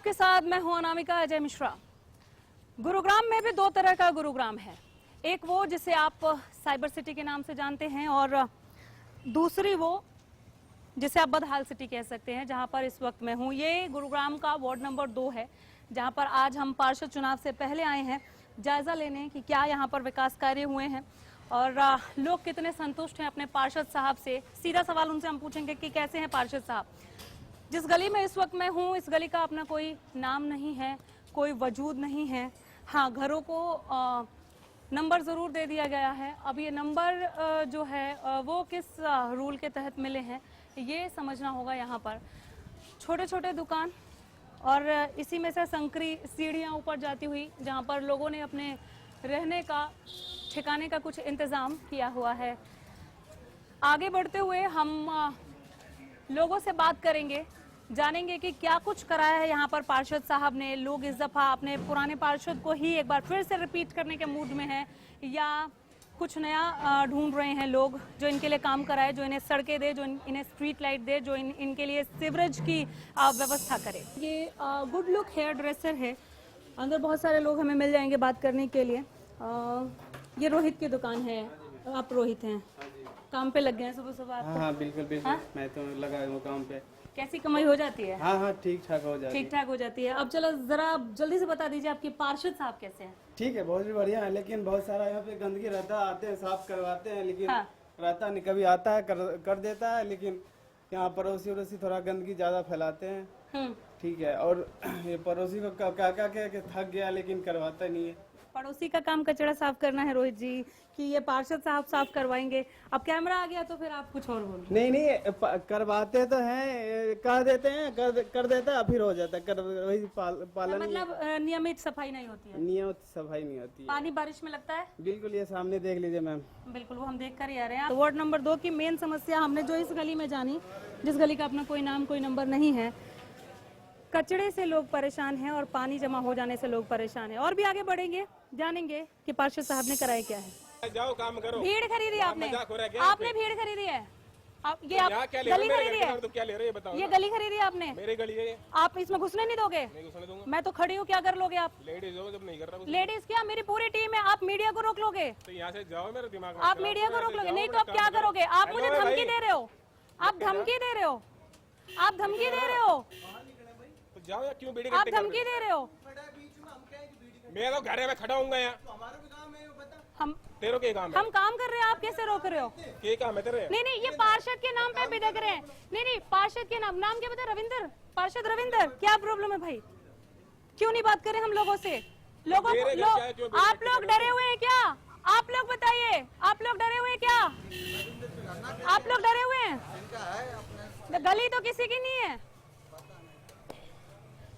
आपके साथ मैं हूं अनामिका अजय मिश्रा। गुरुग्राम में भी दो तरह का गुरुग्राम है, एक वो जिसे आप साइबर सिटी के नाम से जानते हैं और दूसरी वो जिसे आप बदहाल सिटी कह सकते हैं, जहां पर इस वक्त मैं हूं। ये गुरुग्राम का वार्ड नंबर 2 है, जहां पर आज हम पार्षद चुनाव से पहले आए हैं जायजा लेने कि क्या यहाँ पर विकास कार्य हुए हैं और लोग कितने संतुष्ट हैं अपने पार्षद साहब से। सीधा सवाल उनसे हम पूछेंगे कि कैसे हैं पार्षद साहब। जिस गली में इस वक्त मैं हूँ, इस गली का अपना कोई नाम नहीं है, कोई वजूद नहीं है। हाँ, घरों को नंबर ज़रूर दे दिया गया है। अब ये नंबर जो है वो किस रूल के तहत मिले हैं ये समझना होगा। यहाँ पर छोटे छोटे दुकान और इसी में से संकरी सीढ़ियाँ ऊपर जाती हुई, जहाँ पर लोगों ने अपने रहने का ठिकाने का कुछ इंतज़ाम किया हुआ है। आगे बढ़ते हुए हम लोगों से बात करेंगे, जानेंगे कि क्या कुछ कराया है यहाँ पर पार्षद साहब ने। लोग इस दफ़ा अपने पुराने पार्षद को ही एक बार फिर से रिपीट करने के मूड में हैं या कुछ नया ढूंढ रहे हैं लोग जो इनके लिए काम कराए, जो इन्हें सड़कें दे, जो इन्हें स्ट्रीट लाइट दे, जो इनके लिए सीवरेज की व्यवस्था करे। ये गुड लुक हेयर ड्रेसर है, अंदर बहुत सारे लोग हमें मिल जाएंगे बात करने के लिए। ये रोहित की दुकान है, आप रोहित हैं, काम पे लग गए हैं सुबह सुबह? हाँ बिल्कुल बिल्कुल। हाँ? मैं तो लगा हूँ काम पे। कैसी कमाई हो जाती है? हाँ ठीक ठाक हो जाती है। ठीक ठाक हो जाती है। अब चलो जरा जल्दी से बता दीजिए आपके पार्षद साहब कैसे हैं? ठीक है, बहुत ही बढ़िया है, लेकिन बहुत सारा यहाँ पे गंदगी रहता है, आते हैं साफ करवाते हैं, लेकिन हाँ। रहता नहीं, कभी आता है कर देता है, लेकिन यहाँ पड़ोसी वड़ोसी थोड़ा गंदगी ज्यादा फैलाते हैं। ठीक है, और ये पड़ोसी को क्या क्या कह थक गया, लेकिन करवाता नहीं है। पड़ोसी का काम कचरा साफ करना है रोहित जी, कि ये पार्षद साहब साफ करवाएंगे? अब कैमरा आ गया तो फिर आप कुछ और बोलो। नहीं करवाते तो हैं, कह देते हैं, कर देता है, फिर हो जाता है, वही पालन। मतलब नियमित सफाई नहीं होती है? नियमित सफाई नहीं होती है। पानी बारिश में लगता है? बिल्कुल, ये सामने देख लीजिए मैम। बिल्कुल, वो हम देख कर ही आ रहे हैं। वार्ड नंबर 2 की मेन समस्या हमने जो इस गली में जानी, जिस गली का अपना कोई नाम कोई नंबर नहीं है, कचड़े से लोग परेशान हैं और पानी जमा हो जाने से लोग परेशान हैं। और भी आगे बढ़ेंगे, जानेंगे कि पार्षद साहब ने कराया क्या है। जाओ काम करो। भीड़ खरीदी आपने? आपने भीड़ खरीदी है? आप ये आप गली खरीदी है? तो क्या ले रहे हैं बताओ? ये गली खरीदी है आपने? मेरी गली है। आप इसमें घुसने नहीं दोगे? नहीं घुसने दूंगा। मैं तो खड़ी हूँ, क्या कर लोगे आप? लेडीज हो जब नहीं कर रहा। लेडीज क्या, मेरी पूरी टीम है। आप मीडिया को रोक लोगे? तो यहाँ से जाओ, मेरे दिमाग में आप मीडिया को रोक लोगे? नहीं तो आप क्या करोगे? आप मुझे धमकी दे रहे हो, आप धमकी दे रहे हो, आप धमकी दे रहे हो, तो जाओ या क्यों बीड़ी आप धमकी दे रहे हो? मैं तो घर में खड़ा हूँ यहाँ। हम तेरे के काम है। हम काम कर रहे हैं, आप कैसे रोक रहे हो? के काम है तेरे? नहीं, ये पार्षद के नाम पे बिदक रहे हैं। नहीं, पार्षद के नाम क्या बता? रविंदर, पार्षद रविंदर, क्या प्रॉब्लम है भाई? क्यों नहीं बात करें हम लोगों से? आप लोग डरे हुए हैं क्या? आप लोग बताइए, आप लोग डरे हुए हैं क्या? आप लोग डरे हुए हैं? गली तो किसी की नहीं है।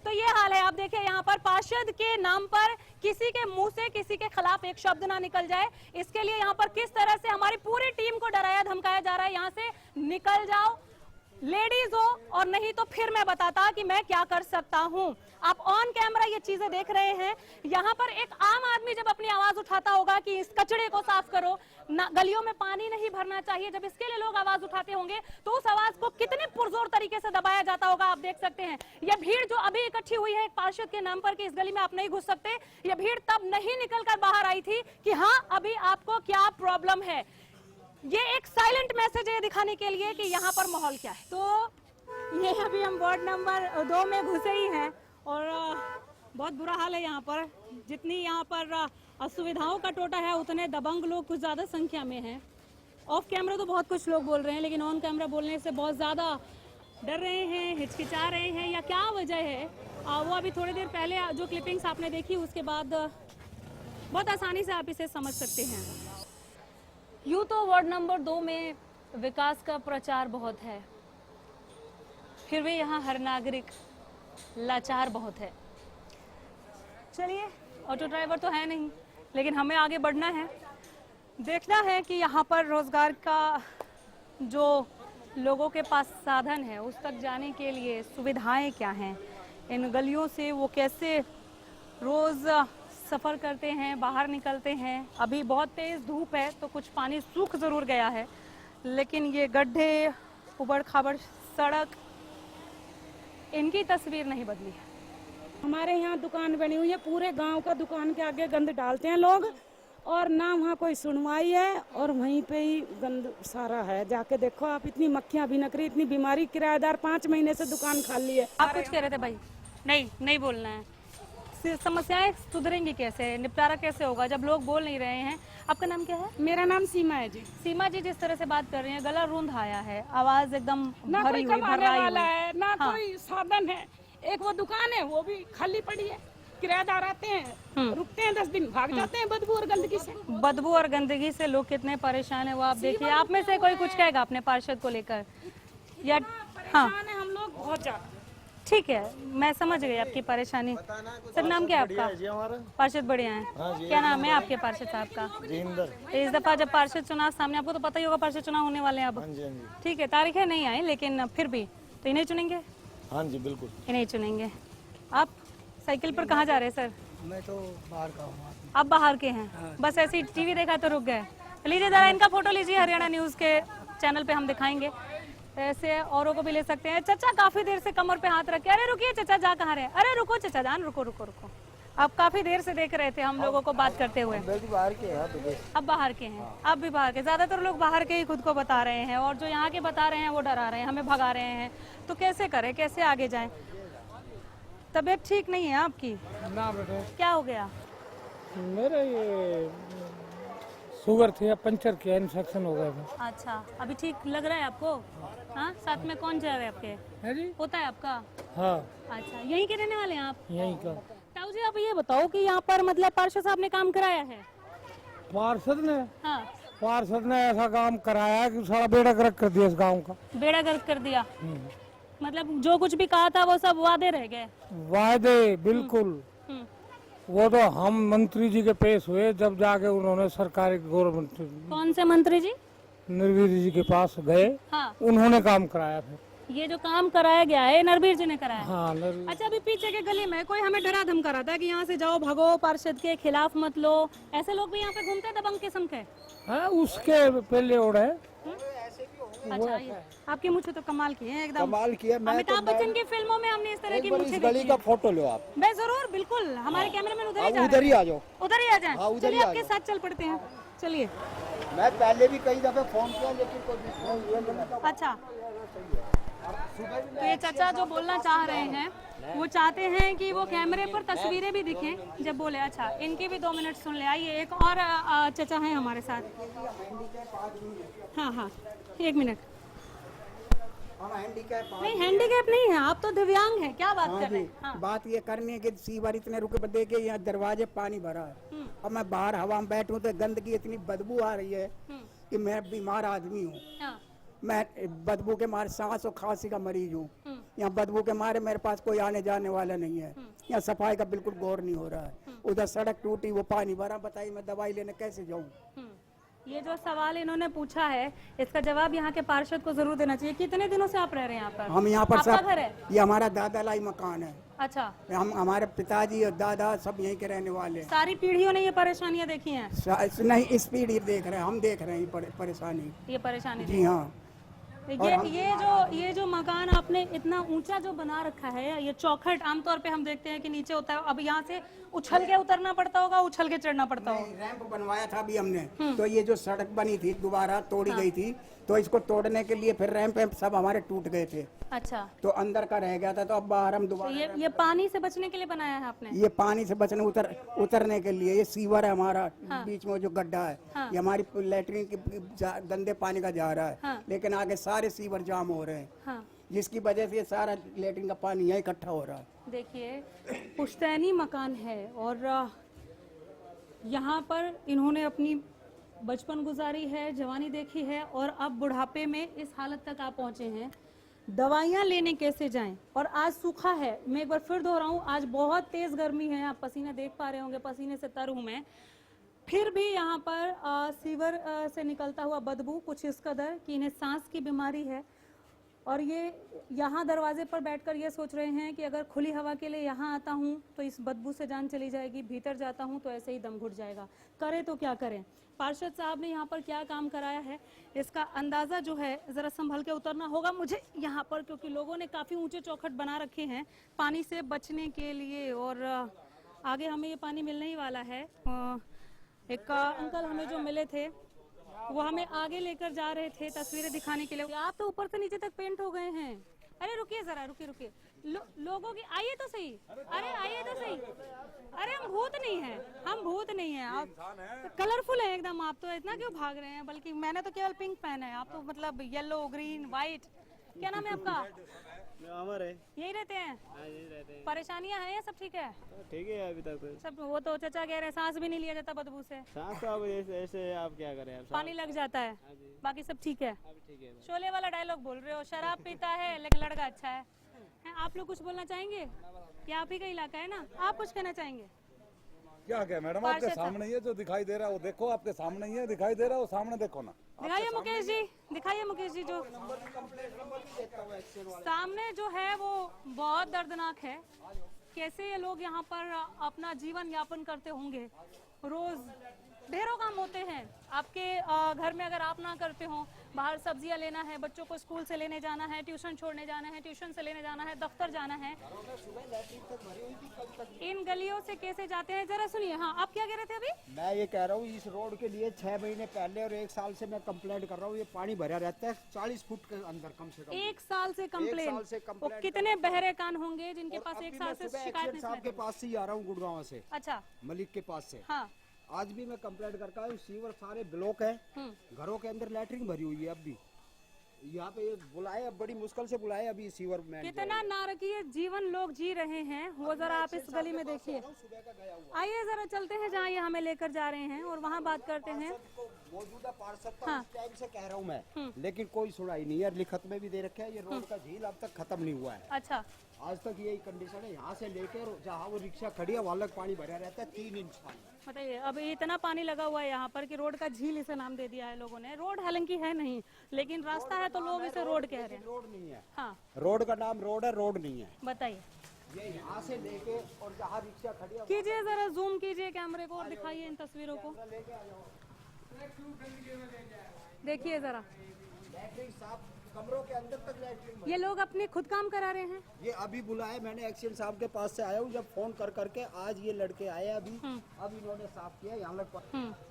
तो ये हाल है। आप देखिए यहाँ पर पार्षद के नाम पर किसी के मुंह से किसी के खिलाफ एक शब्द ना निकल जाए, इसके लिए यहाँ पर किस तरह से हमारी पूरी टीम को डराया धमकाया जा रहा है। यहाँ से निकल जाओ, लेडीज हो, और नहीं तो फिर मैं बताता कि मैं क्या कर सकता हूँ। आप ऑन कैमरा ये चीजें देख रहे हैं। यहाँ पर एक आम आदमी जब अपनी आवाज उठाता होगा कि इस कचड़े को साफ करो, गलियों में पानी नहीं भरना चाहिए, जब इसके लिए लोग आवाज उठाते होंगे तो उस आवाज को कितने पुरजोर तरीके से दबाया जाता होगा आप देख सकते हैं। यह भीड़ जो अभी इकट्ठी हुई है एक पार्षद के नाम पर कि इस गली में आप नहीं घुस सकते, यह भीड़ तब नहीं निकल कर बाहर आई थी कि हाँ अभी आपको क्या प्रॉब्लम है। ये एक साइलेंट मैसेज है दिखाने के लिए कि यहाँ पर माहौल क्या है। तो ये अभी हम वार्ड नंबर 2 में घुसे ही हैं और बहुत बुरा हाल है यहाँ पर। जितनी यहाँ पर असुविधाओं का टोटा है, उतने दबंग लोग कुछ ज़्यादा संख्या में हैं। ऑफ कैमरा तो बहुत कुछ लोग बोल रहे हैं, लेकिन ऑन कैमरा बोलने से बहुत ज़्यादा डर रहे हैं, हिचकिचा रहे हैं, या क्या वजह है वो अभी थोड़ी देर पहले जो क्लिपिंग्स आपने देखी उसके बाद बहुत आसानी से आप इसे समझ सकते हैं। यूँ तो वार्ड नंबर 2 में विकास का प्रचार बहुत है, फिर भी यहाँ हर नागरिक लाचार बहुत है। चलिए, ऑटो ड्राइवर तो है नहीं, लेकिन हमें आगे बढ़ना है, देखना है कि यहाँ पर रोजगार का जो लोगों के पास साधन है उस तक जाने के लिए सुविधाएं क्या हैं, इन गलियों से वो कैसे रोज सफ़र करते हैं, बाहर निकलते हैं। अभी बहुत तेज़ धूप है तो कुछ पानी सूख ज़रूर गया है, लेकिन ये गड्ढे, उबड़ खाबड़ सड़क, इनकी तस्वीर नहीं बदली है। हमारे यहाँ दुकान बनी हुई है, पूरे गांव का दुकान के आगे गंद डालते हैं लोग, और ना वहाँ कोई सुनवाई है, और वहीं पे ही गंद सारा है। जाके देखो आप, इतनी मक्खियाँ भी नकरी, इतनी बीमारी। किराएदार 5 महीने से दुकान खाली है। आप कुछ कह रहे थे भाई? नहीं बोलना है। समस्याएं सुधरेंगी कैसे, निपटारा कैसे होगा जब लोग बोल नहीं रहे हैं? आपका नाम क्या है? मेरा नाम सीमा है जी। सीमा जी, जिस तरह से बात कर रही हैं, गला रूंध आया है, आवाज एकदम ना भरी कोई हुई, कमाने भर्राई वाला हुई। है, ना कोई साधन है। एक वो दुकान है, वो भी खाली पड़ी है। किराएदार आते हैं, रुकते हैं 10 दिन, भाग जाते हैं बदबू और गंदगी से। बदबू और गंदगी से लोग कितने परेशान है वो आप देखिए। आप में से कोई कुछ कहेगा अपने पार्षद को लेकर या? हाँ परेशान है हम लोग बहुत ज्यादा। ठीक है, मैं समझ गई आपकी परेशानी। सर, नाम क्या है आपका? पार्षद बढ़िया है। क्या नाम है आपके पार्षद साहब का? इस दफा जब पार्षद चुनाव सामने, आपको तो पता ही होगा पार्षद चुनाव होने वाले हैं अब। ठीक है, तारीखें नहीं आई, लेकिन फिर भी तो इन्हें चुनेंगे? हाँ जी बिल्कुल। इन्हें चुनेंगे। आप साइकिल पर कहाँ जा रहे हैं सर? मैं तो बाहर का हूँ। आप बाहर के हैं? बस ऐसे ही टीवी देखा तो रुक गए? लीजिए जरा इनका फोटो लीजिए, हरियाणा न्यूज के चैनल पे हम दिखाएंगे। ऐसे औरों को भी ले सकते हैं। चचा काफी देर से कमर पे हाथ रखे, अरे रुकिए चचा, जा कहाँ रहे? अरे रुको चचा जान, रुको रुको रुको। आप काफी देर से देख रहे थे हम लोगों को बात करते हुए। बाहर के हैं विदेश। अब बाहर के हैं? आप भी बाहर के? ज्यादातर लोग बाहर के ही खुद को बता रहे हैं, और जो यहाँ के बता रहे हैं वो डरा रहे हैं, हमें भगा रहे हैं। तो कैसे करें, कैसे आगे जाएं? तबीयत ठीक नहीं है आपकी? ना बेटे, क्या हो गया? मेरा ये शुगर थी, पंचर किया, इन्फेक्शन हो गया था। अच्छा, अभी ठीक लग रहा है आपको? हाँ, साथ में कौन जा रहा है आपके? है जी? होता है आपका? हाँ, अच्छा, यहीं के रहने वाले हैं आप? यहीं का। ताऊ जी, आप ये बताओ कि यहाँ पर मतलब पार्षद साहब ने काम कराया है? पार्षद ने हाँ, पार्षद ने ऐसा काम कराया है कि सारा बेड़ा गर्क कर दिया इस गांव का। बेड़ा गर्क कर दिया? मतलब जो कुछ भी कहा था वो सब वादे रह गए? वायदे बिल्कुल। हम्म, वो तो हम मंत्री जी के पेश हुए जब जाके उन्होंने सरकारी गवर्नमेंट कौन से मंत्री जी? नरवीर जी के पास गए, हाँ, उन्होंने काम कराया फिर। ये जो काम कराया गया है नरवीर जी ने कराया? हाँ नरवीर। अच्छा, अभी पीछे के गली में कोई हमें डरा धमका रहा था कि यहाँ से जाओ, भागो, पार्षद के खिलाफ मत लो। ऐसे लोग भी यहाँ पे घूमते हैं दबंग किस्म के? हाँ, उसके पहले ओढ़ है। अच्छा, ये आपकी मुझे तो कमाल की है एकदम। कमाल किया। मैं अमिताभ बच्चन की फिल्मों में हमने इस तरह की एक बार मुझे इस गली का फोटो लो आप। मैं जरूर, बिल्कुल, हमारे कैमरामैन उधर ही जा उधर ही आ जाओ। उधर ही आ जाएं। हाँ, उधर ही चलिए आ आपके साथ चल पड़ते हैं, चलिए। मैं पहले भी कई दफे फोन किया लेकिन कोई रिस्पॉन्स नहीं मिला। अच्छा, तो ये चाचा जो बोलना चाह रहे हैं, वो चाहते हैं कि वो कैमरे पर तस्वीरें भी दिखें जब बोले। अच्छा, इनकी भी 2 मिनट सुन ले। आइए, एक और चाचा हैं हमारे साथ। हाँ हाँ, 1 मिनट। नहीं, हैंडीकैप नहीं है, आप तो दिव्यांग हैं। क्या बात कर रहे हैं? हाँ। बात ये करनी है कि सीवर इतने रुके बदे के यहाँ दरवाजे पानी भरा है, और मैं बाहर हवा में बैठूं तो गंदगी इतनी बदबू आ रही है कि मैं बीमार आदमी हूँ। हाँ, मैं बदबू के मारे सांस और खांसी का मरीज हूँ। यहाँ बदबू के मारे मेरे पास कोई आने जाने वाला नहीं है। यहाँ सफाई का बिल्कुल गौर नहीं हो रहा है। उधर सड़क टूटी, वो पानी भरा। बताइए मैं दवाई लेने कैसे जाऊँ? ये जो सवाल इन्होंने पूछा है, इसका जवाब यहाँ के पार्षद को जरूर देना चाहिए। कितने दिनों से आप रह रहे हैं यहाँ पर? हम यहाँ पर आपका सब, घर है? ये हमारा दादा लाई मकान है। अच्छा, हम, हमारे पिताजी और दादा सब यहीं के रहने वाले हैं। सारी पीढ़ियों ने ये परेशानियां देखी हैं? नहीं, इस पीढ़ी देख रहे हैं, हम देख रहे हैं परेशानी। ये परेशानी जी हाँ। ये जो मकान आपने इतना ऊंचा जो बना रखा है, ये चौखट आमतौर पे हम देखते हैं कि नीचे होता है, अब यहाँ से उछल के उतरना पड़ता होगा, उछल के चढ़ना पड़ता होगा। रैंप बनवाया था अभी हमने, तो ये जो सड़क बनी थी दोबारा तोड़ी गई थी, तो इसको तोड़ने के लिए फिर रैंप सब हमारे टूट गए थे। अच्छा, तो अंदर का रह गया था, तो अब बाहर हम तो दोबारा ये पानी से बचने के लिए बनाया है आपने? ये पानी से बचने उतरने के लिए ये सीवर है हमारा। बीच में जो गड्ढा है, ये हमारी लैट्रिन की गंदे पानी का जा रहा है। लेकिन आगे सारे सीवर जाम हो रहे हैं, जिसकी वजह से सारा लैट्रिन का पानी यहाँ इकट्ठा हो रहा है। देखिए, पुश्तैनी मकान है और यहाँ पर इन्होंने अपनी बचपन गुजारी है, जवानी देखी है, और अब बुढ़ापे में इस हालत तक आप पहुंचे हैं। दवाइयाँ लेने कैसे जाएं? और आज सूखा है, मैं एक बार फिर दोहराऊं, आज बहुत तेज गर्मी है, आप पसीने देख पा रहे होंगे, पसीने से तर हूं मैं। फिर भी यहाँ पर सीवर से निकलता हुआ बदबू कुछ इस कदर कि इन्हें सांस की बीमारी है, और ये यहाँ दरवाजे पर बैठकर ये सोच रहे हैं कि अगर खुली हवा के लिए यहाँ आता हूँ तो इस बदबू से जान चली जाएगी, भीतर जाता हूँ तो ऐसे ही दम घुट जाएगा। करें तो क्या करें? पार्षद साहब ने यहाँ पर क्या काम कराया है इसका अंदाजा जो है जरा संभल के उतरना होगा मुझे यहाँ पर, क्योंकि लोगों ने काफी ऊंचे चौखट बना रखे हैं पानी से बचने के लिए, और आगे हमें ये पानी मिलने ही वाला है। एक अंकल हमें जो मिले थे वो हमें आगे लेकर जा रहे थे तस्वीरें दिखाने के लिए। आप तो ऊपर से नीचे तक पेंट हो गए हैं। अरे रुकिए जरा, रुकिए लोगों की, आइए तो सही, अरे आइए तो सही। अरे हम भूत नहीं हैं, हम भूत नहीं हैं, आप कलरफुल हैं एकदम। आप तो इतना क्यों भाग रहे हैं? बल्कि मैंने तो केवल पिंक पहना है, आप तो मतलब येलो ग्रीन व्हाइट। क्या नाम है आपका? अमर है। यही रहते हैं? यही रहते हैं। परेशानियां हैं या सब ठीक है? ठीक है अभी तक सब। वो तो चाचा कह रहे हैं सांस भी नहीं लिया जाता बदबू से। सांस तो अब ऐसे आप क्या करें, पानी लग जाता है, बाकी सब ठीक है। ठीक है। शोले वाला डायलॉग बोल रहे हो, शराब पीता है लेकिन लड़का अच्छा है। आप लोग कुछ बोलना चाहेंगे? ये आप ही का इलाका है ना, आप कुछ कहना चाहेंगे? क्या क्या मैडम, आपके सामने ही है जो दिखाई दे रहा है वो देखो, आपके सामने ही है दिखाई दे रहा है वो सामने देखो ना। दिखाइए मुकेश जी, दिखाइए मुकेश जी। जो सामने जो है वो बहुत दर्दनाक है। कैसे ये लोग यहाँ पर अपना जीवन यापन करते होंगे। रोज ढेरों काम होते हैं आपके घर में, अगर आप ना करते हो। बाहर सब्जियां लेना है, बच्चों को स्कूल से लेने जाना है, ट्यूशन छोड़ने जाना है, ट्यूशन से लेने जाना है, दफ्तर जाना है। इन गलियों से कैसे जाते हैं जरा सुनिए। हाँ, आप क्या कह रहे थे अभी? मैं ये कह रहा हूँ इस रोड के लिए 6 महीने पहले और 1 साल से मैं कंप्लेंट कर रहा हूँ। ये पानी भरा रहता है 40 फुट के अंदर कम से कम। 1 साल से कंप्लेन। वो कितने बहरे कान होंगे जिनके पास 1 साल से शिकायत साहब के पास से ही आ रहा हूँ गुड़गांव से। अच्छा, मलिक के पास से। हाँ। आज भी मैं कंप्लेंट करके आया हूँ। सीवर सारे ब्लॉक है, घरों के अंदर लैटरिन भरी हुई है। अब भी यहाँ पे बुलाए, अब बड़ी मुश्किल से बुलाए अभी सीवर में। कितना नारकीय जीवन लोग जी रहे हैं वो जरा आप इस गली में देखिए। आइए जरा चलते हैं जहाँ ये हमें लेकर जा रहे हैं और वहाँ बात करते हैं। मौजूदा पार्षद का उस टाइम से कह रहा हूँ मैं, लेकिन कोई सुनाई नहीं है। लिखत में भी दे रखे है, ये रोड का झील अब तक खत्म नहीं हुआ है। अच्छा, आज तक यही कंडीशन है। यहाँ से लेकर जहाँ वो रिक्शा खड़ी है वहाँ तक पानी भरा रहता है 3 इंच पानी। बताइए, अब इतना पानी लगा हुआ है यहाँ पर कि रोड का झील इसे नाम दे दिया है लोगों ने। रोड हालांकि है नहीं, लेकिन रास्ता है तो लोग इसे रोड कह रहे हैं। रोड नहीं है। हाँ, रोड का नाम रोड है, रोड नहीं है। बताइए। ये यहाँ से लेके और जहाँ रिक्शा खड़ी है कीजिए जरा जूम कीजिए कैमरे को और दिखाइए इन तस्वीरों को। देखिए जरा, लैटरिन साहब कमरों के अंदर तक लैटरिन। ये लोग अपने खुद काम करा रहे हैं। ये अभी बुलाए, मैंने एक्सीडेंट साहब के पास से आया हूँ। जब फोन कर करके आज ये लड़के आए अभी, अब इन्होंने साफ किया। यहाँ लग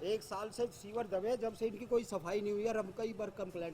1 साल से सीवर दबे, जब से इनकी कोई सफाई नहीं हुई है। हम कई बार कंप्लेंट